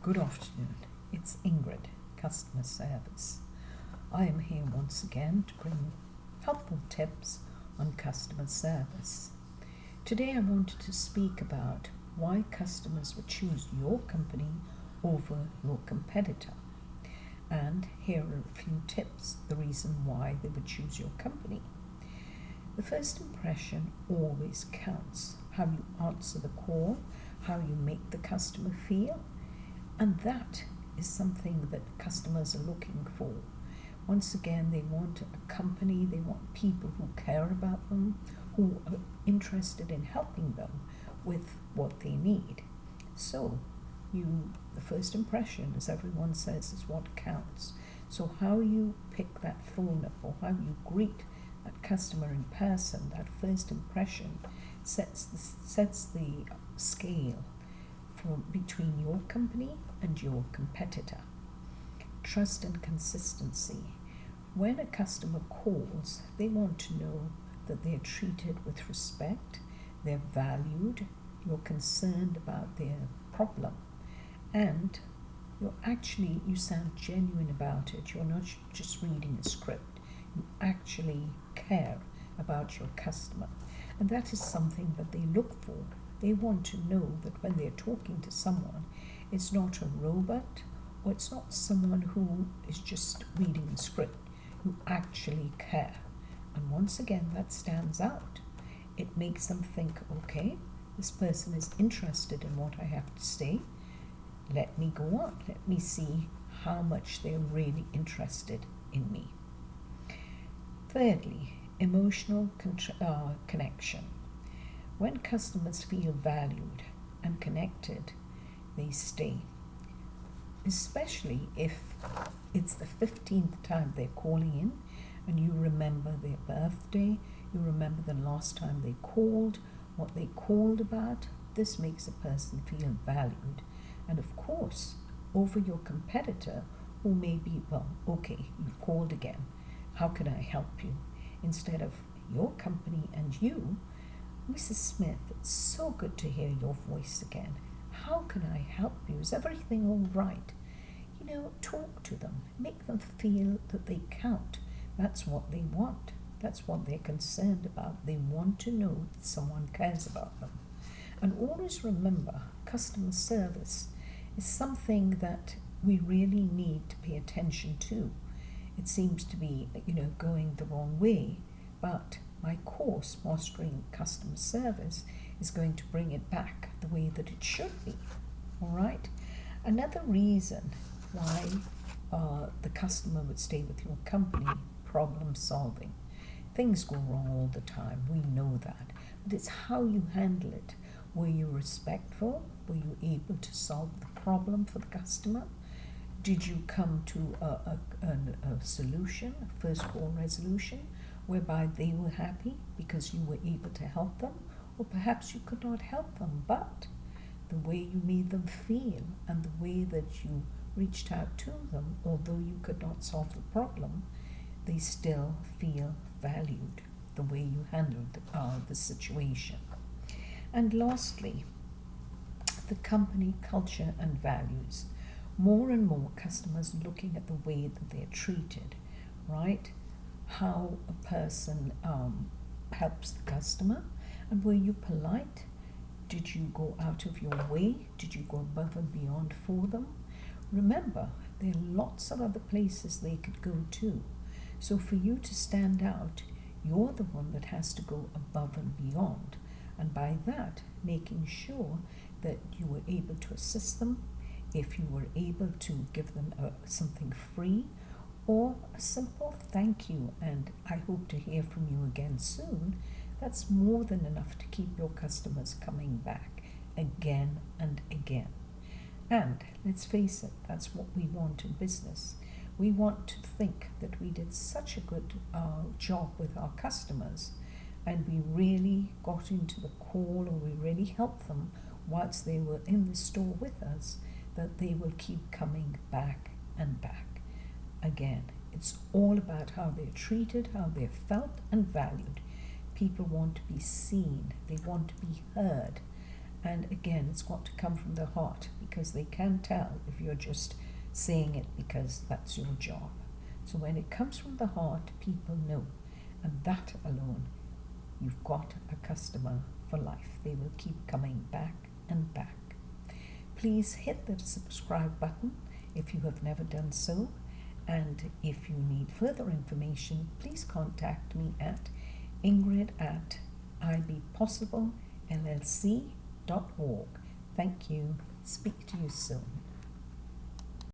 Good afternoon, it's Ingrid, Customer Service. I am here once again to bring helpful tips on customer service. Today I wanted to speak about why customers would choose your company over your competitor. And here are a few tips, the reason why they would choose your company. The first impression always counts. How you answer the call, how you make the customer feel. And that is something that customers are looking for. Once again, they want a company, they want people who care about them, who are interested in helping them with what they need. So, the first impression, as everyone says, is what counts. So how you pick that phone up or how you greet that customer in person, that first impression sets the scale between your company and your competitor. Trust and consistency. When a customer calls, they want to know that they're treated with respect, they're valued, you're concerned about their problem, and you sound genuine about it. You're not just reading a script. You actually care about your customer. And that is something that they look for. They want to know that when they're talking to someone, it's not a robot or it's not someone who is just reading a script. You actually care. And once again, that stands out. It makes them think, okay, this person is interested in what I have to say. Let me go on. Let me see how much they're really interested in me. Thirdly, emotional connection. When customers feel valued and connected, they stay. Especially if it's the 15th time they're calling in and you remember their birthday, you remember the last time they called, what they called about. This makes a person feel valued. And of course, over your competitor, who may be, well, okay, you've called again. How can I help you? Instead of your company and you, Mrs. Smith, it's so good to hear your voice again. How can I help you? Is everything all right? Talk to them. Make them feel that they count. That's what they want. That's what they're concerned about. They want to know that someone cares about them. And always remember, customer service is something that we really need to pay attention to. It seems to be, going the wrong way, but my course, Mastering Customer Service, is going to bring it back the way that it should be. All right? Another reason why the customer would stay with your company, problem solving. Things go wrong all the time. We know that. But it's how you handle it. Were you respectful? Were you able to solve the problem for the customer? Did you come to a solution, a first call resolution, whereby they were happy because you were able to help them? Or perhaps you could not help them, but the way you made them feel and the way that you reached out to them, although you could not solve the problem, they still feel valued, the way you handled the situation. And lastly, the company culture and values. More and more customers looking at the way that they're treated, right? How a person helps the customer, and were you polite? Did you go out of your way? Did you go above and beyond for them? Remember, there are lots of other places they could go to. So for you to stand out, you're the one that has to go above and beyond. And by that, making sure that you were able to assist them, if you were able to give them something free, or a simple thank you, and I hope to hear from you again soon, that's more than enough to keep your customers coming back again and again. And let's face it, that's what we want in business. We want to think that we did such a good job with our customers and we really got into the call or we really helped them whilst they were in the store with us, that they will keep coming back and back again. It's all about how they're treated, how they're felt and valued. People want to be seen, they want to be heard, And again, it's got to come from the heart, because they can tell if you're just saying it because that's your job. So when it comes from the heart, people know. And that alone, you've got a customer for life. They will keep coming back and back. Please hit the subscribe button if you have never done so. And if you need further information, please contact me at ingrid@ibpossiblellc.org. Thank you. Speak to you soon.